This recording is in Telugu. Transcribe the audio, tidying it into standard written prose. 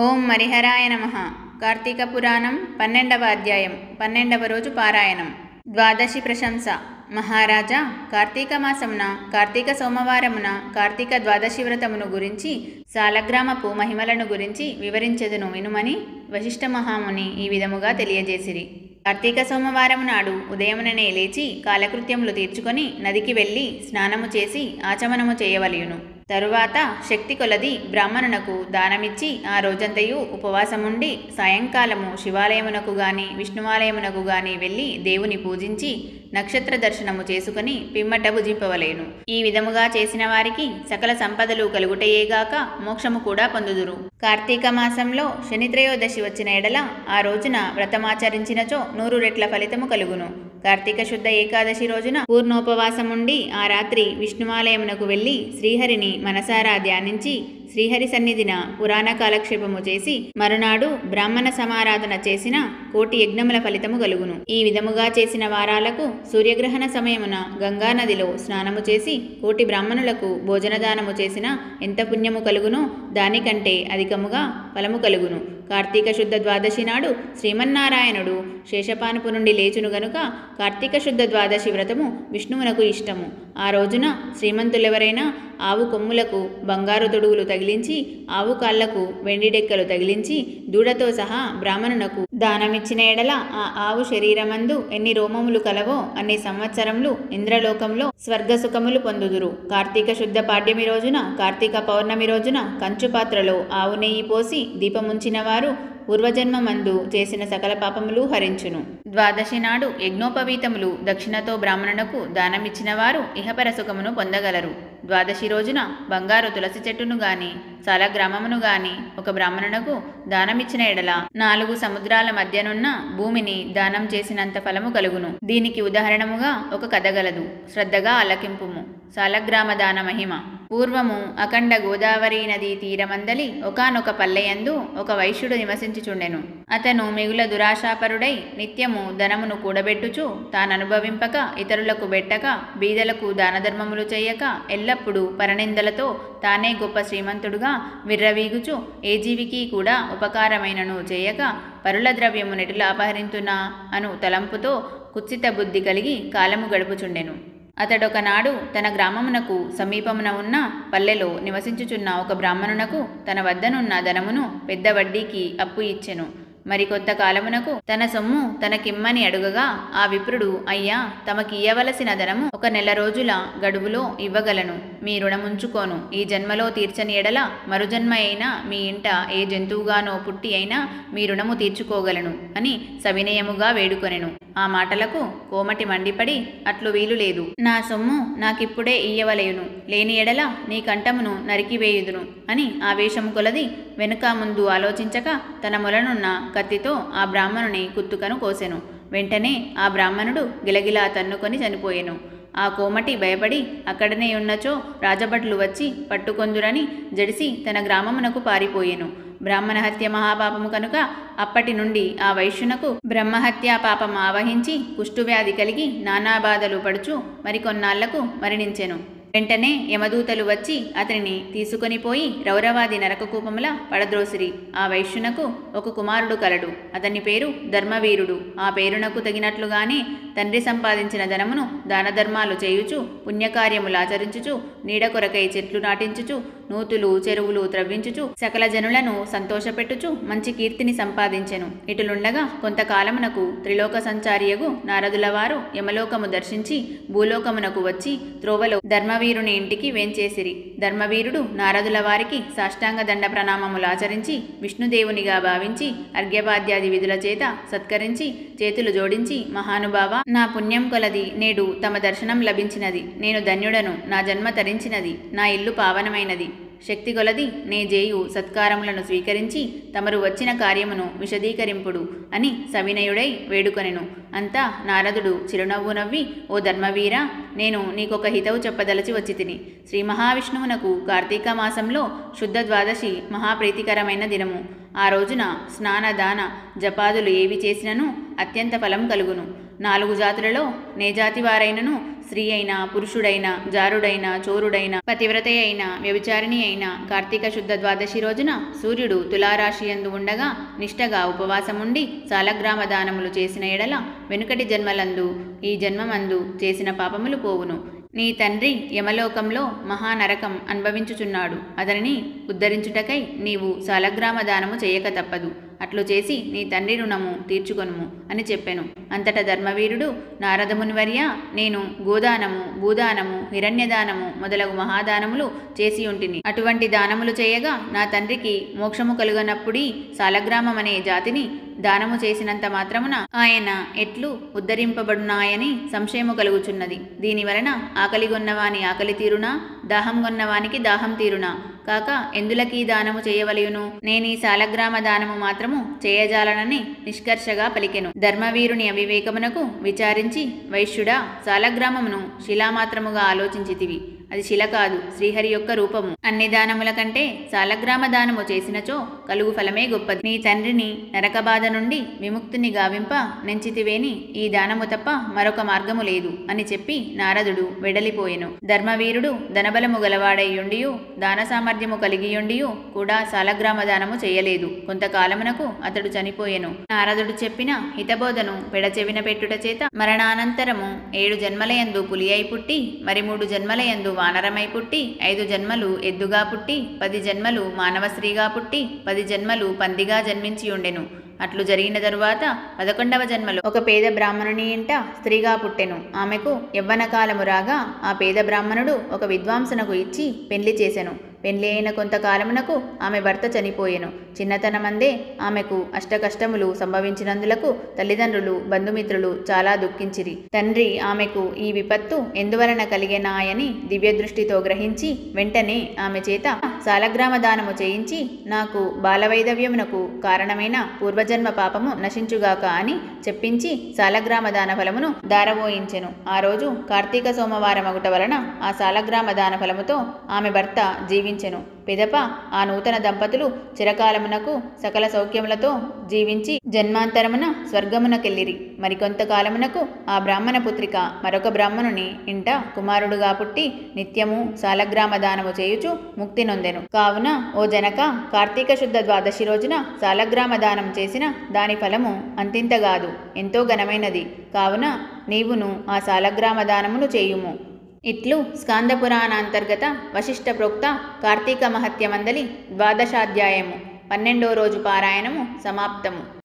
ఓం హరిహరాయ నమః. కార్తీక పురాణం 12వ అధ్యాయం 12వ రోజు పారాయణం. ద్వాదశి ప్రశంస. మహారాజా, కార్తీక మాసమున కార్తీక సోమవారమున కార్తీక ద్వాదశి వ్రతమును గురించి సాలగ్రామపు మహిమలను గురించి వివరించెదను వినుమని వశిష్ఠ మహాముని ఈ విధముగా తెలియజేసిరి. కార్తీక సోమవారము నాడు ఉదయముననే లేచి కాలకృత్యములు తీర్చుకొని నదికి వెళ్ళి స్నానము చేసి ఆచమనము చేయవలయును. తరువాత శక్తి కొలది బ్రాహ్మణునకు దానమిచ్చి ఆ రోజంతయు ఉపవాసముండి సాయంకాలము శివాలయమునకు గాని విష్ణువాలయమునకు గాని వెళ్ళి దేవుని పూజించి నక్షత్ర దర్శనము చేసుకుని పిమ్మట భుజింపవలేను. ఈ విధముగా చేసిన వారికి సకల సంపదలు కలుగుటయేగాక మోక్షము కూడా పొందుదురు. కార్తీక మాసంలో శనిత్రయోదశి వచ్చిన ఎడల ఆ రోజున వ్రతమాచరించినచో 100 రెట్ల ఫలితము కలుగును. కార్తీక శుద్ధ ఏకాదశి రోజున పూర్ణోపవాసముండి ఆ రాత్రి విష్ణువాలయమునకు వెళ్ళి శ్రీహరిని మనసారా ధ్యానించి శ్రీహరి సన్నిధిన పురాణ కాలక్షేపము చేసి మరునాడు బ్రాహ్మణ సమారాధన చేసిన 1,000,000 యజ్ఞముల ఫలితము కలుగును. ఈ విధముగా చేసిన వారాలకు సూర్యగ్రహణ సమయమున గంగానదిలో స్నానము చేసి 1,000,000 బ్రాహ్మణులకు భోజనదానము చేసిన ఎంత పుణ్యము కలుగునో దానికంటే అధికముగా ఫలము కలుగును. కార్తీక శుద్ధ ద్వాదశి నాడు శ్రీమన్నారాయణుడు శేషపానుపు నుండి లేచును గనుక కార్తీక శుద్ధ ద్వాదశి వ్రతము విష్ణువునకు ఇష్టము. ఆ రోజున శ్రీమంతులెవరైనా ఆవు కొమ్ములకు బంగారు తొడుగులు తగిలించి ఆవు కాళ్లకు వెండి డెక్కలు తగిలించి దూడతో సహా బ్రాహ్మణునకు దానమిచ్చిన ఎడల ఆ ఆవు శరీరమందు ఎన్ని రోమములు కలవో అన్ని సంవత్సరములు ఇంద్రలోకంలో స్వర్గసుఖములు పొందుదురు. కార్తీక శుద్ధ పాడ్యమి రోజున కార్తీక పౌర్ణమి రోజున కంచు పాత్రలో ఆవు నెయ్యి పోసి దీపముంచిన వారు పూర్వజన్మమందు చేసిన సకల పాపములు హరించును. ద్వాదశి నాడు యజ్ఞోపవీతములు దక్షిణతో బ్రాహ్మణునకు దానమిచ్చిన వారు ఇహపర సుఖమును పొందగలరు. ద్వాదశి రోజున బంగారు తులసి చెట్టును గాని సాలగ్రామమును గాని ఒక బ్రాహ్మణునకు దానమిచ్చిన ఎడల 4 సముద్రాల మధ్యనున్న భూమిని దానం చేసినంత ఫలము కలుగును. దీనికి ఉదాహరణముగా ఒక కథ గలదు, శ్రద్ధగా ఆలకింపుము. సాలగ్రామ దాన మహిమ. పూర్వము అఖండ గోదావరి నదీ తీరమందలి ఒకానొక పల్లెయందు ఒక వైశ్యుడు నివసించుచుండెను. అతను మిగుల దురాశాపరుడై నిత్యము ధనమును కూడబెట్టుచు తాననుభవింపక ఇతరులకు బెట్టక బీదలకు దానధర్మములు చేయక ఎల్లప్పుడూ పరనిందలతో తానే గొప్ప శ్రీమంతుడుగా విర్రవీగుచు ఏ జీవికి కూడా ఉపకారమైనను చేయక పరుల ద్రవ్యము నెటులా అపహరింతునా అను తలంపుతో కుత్సిత బుద్ధి కలిగి కాలము గడుపుచుండెను. అతడొకనాడు తన గ్రామమునకు సమీపమున ఉన్న పల్లెలో నివసించుచున్న ఒక బ్రాహ్మణునకు తన వద్దనున్న ధనమును పెద్ద వడ్డీకి అప్పు ఇచ్చెను. మరికొంత కాలమునకు తన సొమ్ము తనకిమ్మని అడుగగా ఆ విప్రుడు, అయ్యా, తమకియ్యవలసిన ధనము 1 నెల రోజుల గడువులో ఇవ్వగలను. మీ రుణముంచుకోను. ఈ జన్మలో తీర్చని ఎడల మరుజన్మ అయినా మీ ఇంట ఏ జంతువుగానో పుట్టి అయినా మీ రుణము తీర్చుకోగలను అని సవినయముగా వేడుకొనెను. ఆ మాటలకు కోమటి మండిపడి, అట్లు వీలు లేదు. నా సొమ్ము నాకిప్పుడే ఇయ్యవలయును, లేని ఎడల నీ కంఠమును నరికివేయుదును అని ఆవేశము కొలది వెనుక ముందు ఆలోచించక తన మొలనున్న కత్తితో ఆ బ్రాహ్మణుని కుత్తుకను కోసెను. వెంటనే ఆ బ్రాహ్మణుడు గిలగిలా తన్నుకొని చనిపోయెను. ఆ కోమటి భయపడి అక్కడనే ఉన్నచో రాజభట్లు వచ్చి పట్టుకొందురని జడిసి తన గ్రామమునకు పారిపోయెను. బ్రాహ్మణహత్య మహాపాపము కనుక అప్పటి నుండి ఆ వైశ్యునకు బ్రహ్మహత్యా పాపం ఆవహించి కుష్ఠువ్యాధి కలిగి నానా బాధలు పడుచు మరికొన్నాళ్లకు మరణించెను. వెంటనే యమదూతలు వచ్చి అతనిని తీసుకొని పోయి రౌరవాది నరకకూపముల పడద్రోసిరి. ఆ వైశ్యునకు ఒక కుమారుడు కలడు. అతని పేరు ధర్మవీరుడు. ఆ పేరునకు తగినట్లుగానే తండ్రి సంపాదించిన ధనమును దానధర్మాలు చేయుచు పుణ్యకార్యములు ఆచరించుచు నీడ కొరకై చెట్లు నాటించుచు నూతులు చెరువులు త్రవ్వించుచు సకల జనులను సంతోషపెట్టుచు మంచి కీర్తిని సంపాదించెను. ఇటులుండగా కొంతకాలమునకు త్రిలోక సంచారియగు నారదుల వారు యమలోకము దర్శించి భూలోకమునకు వచ్చి త్రోవలో ధర్మవీరుని ఇంటికి వేంచేసిరి. ధర్మవీరుడు నారదుల వారికి సాష్టాంగ దండ ప్రణామములు ఆచరించి విష్ణుదేవునిగా భావించి అర్ఘ్యపాద్యాది విధుల చేత సత్కరించి చేతులు జోడించి, మహానుభావ, నా పుణ్యం కొలది నేడు తమ దర్శనం లభించినది. నేను ధన్యుడను. నా జన్మ తరించినది. నా ఇల్లు పావనమైనది. శక్తి కొలది నే జేయు సత్కారములను స్వీకరించి తమరు వచ్చిన కార్యమును విశదీకరింపుడు అని సవినయుడై వేడుకొనెను. అంతా నారదుడు చిరునవ్వు నవ్వి, ఓ ధర్మవీర, నేను నీకొక హితవు చెప్పదలచి వచ్చి తిని. శ్రీ మహావిష్ణువునకు కార్తీక మాసంలో శుద్ధ ద్వాదశి మహాప్రీతికరమైన దినము. ఆ రోజున స్నాన దాన జపాదులు ఏవి చేసినను అత్యంత ఫలం కలుగును. 4 జాతులలో నే జాతి వారైనను స్త్రీ అయినా పురుషుడైనా జారుడైనా చోరుడైనా పతివ్రత అయినా వ్యభిచారిణి అయినా కార్తీక శుద్ధ ద్వాదశి రోజున సూర్యుడు తులారాశియందు ఉండగా నిష్టగా ఉపవాసముండి సాలగ్రామ దానములు చేసిన ఎడల వెనుకటి జన్మలందు ఈ జన్మమందు చేసిన పాపములు పోవును. నీ తండ్రి యమలోకంలో మహానరకం అనుభవించుచున్నాడు. అతనిని ఉద్ధరించుటకై నీవు సాలగ్రామ దానము చేయక తప్పదు. అట్లు చేసి నీ తండ్రి రుణము తీర్చుకొనుము అని చెప్పెను. అంతటా ధర్మవీరుడు నారదమునివర్య, నేను గోదానము, భూదానము, హిరణ్యదానము మొదలగు మహాదానములు చేసి ఉంటిని. అటువంటి దానములు చేయగా నా తండ్రికి మోక్షము కలుగనప్పుడీ సాలగ్రామమనే జాతిని దానము చేసినంత మాత్రమున ఆయన ఎట్లు ఉద్ధరింపబడునాయని సంశయము కలుగుచున్నది. దీనివలన ఆకలిగొన్నవాని ఆకలి తీరునా, దాహం గొన్నవానికి దాహం తీరునా కాక ఎందులకీ దానము చేయవలయును? నేనీ సాలగ్రామ దానము మాత్రము చేయజాలనని నిష్కర్షగా పలికెను. ధర్మవీరుని అవివేకమునకు విచారించి, వైశ్యుడా, సాలగ్రామమును శిలామాత్రముగా ఆలోచించితివి. అది శిల కాదు, శ్రీహరి యొక్క రూపము. అన్ని దానముల కంటే సాలగ్రామ దానము చేసినచో కలుగు ఫలమే గొప్పది. నీ తండ్రిని నరకబాధ నుండి విముక్తిని గావింప నెంచితివేని ఈ దానము తప్ప మరొక మార్గము లేదు అని చెప్పి నారదుడు వెడలిపోయెను. ధర్మవీరుడు ధనబలము గలవాడైయుండియు దాన సామర్థ్యము కలిగియుండియు కూడా సాలగ్రామ దానము చేయలేదు. కొంతకాలమునకు అతడు చనిపోయెను. నారదుడు చెప్పిన హితబోధను పెడచెవిన పెట్టుట చేత మరణానంతరము 7 జన్మలయందు పులి అయి పుట్టి, మరి 3 జన్మలయందు వానరమై పుట్టి, 5 జన్మలు ఎద్దుగా పుట్టి, 10 జన్మలు మానవ స్త్రీగా పుట్టి, 10 జన్మలు పందిగా జన్మించి ఉండెను. అట్లు జరిగిన తరువాత 11వ జన్మలో ఒక పేద బ్రాహ్మణుని ఇంట స్త్రీగా పుట్టెను. ఆమెకు యవ్వన కాలము రాగా ఆ పేద బ్రాహ్మణుడు ఒక విద్వాంసునకు ఇచ్చి పెండ్లి చేసెను. పెండ్లి అయిన కొంతకాలమునకు ఆమె భర్త చనిపోయెను. చిన్నతనమందే ఆమెకు అష్టకష్టములు సంభవించినందులకు తల్లిదండ్రులు బంధుమిత్రులు చాలా దుఃఖించిరి. తండ్రి ఆమెకు ఈ విపత్తు ఎందువలన కలిగెనాయని దివ్యదృష్టితో గ్రహించి వెంటనే ఆమె చేత సాలగ్రామ దానము చేయించి నాకు బాలవైధవ్యమునకు కారణమైన పూర్వజన్మ పాపము నశించుగాక అని చెప్పించి సాలగ్రామ దాన ఫలమును దారవోయించెను. ఆ రోజు కార్తీక సోమవారమగుట వలన ఆ సాలగ్రామ దాన ఫలముతో ఆమె భర్త జీవించెను. పిదప ఆ నూతన దంపతులు చిరకాలమునకు సకల సౌఖ్యములతో జీవించి జన్మాంతరమున స్వర్గమునకెళ్ళిరి. మరికొంతకాలమునకు ఆ బ్రాహ్మణ పుత్రిక మరొక బ్రాహ్మణుని ఇంట కుమారుడుగా పుట్టి నిత్యము సాలగ్రామ దానము చేయుచు ముక్తి నొందెను. కావున ఓ జనక, కార్తీక శుద్ధ ద్వాదశి రోజున సాలగ్రామ దానం చేసిన దాని ఫలము అంతింతగాదు, ఎంతో ఘనమైనది. కావున నీవును ఆ సాలగ్రామ దానమును చేయుము. ఇట్లు స్కాంద పురాణాంతర్గత వశిష్ఠ ప్రోక్త కార్తీక మహత్యమందలి 12వ అధ్యాయము 12వ రోజు పారాయణము సమాప్తము.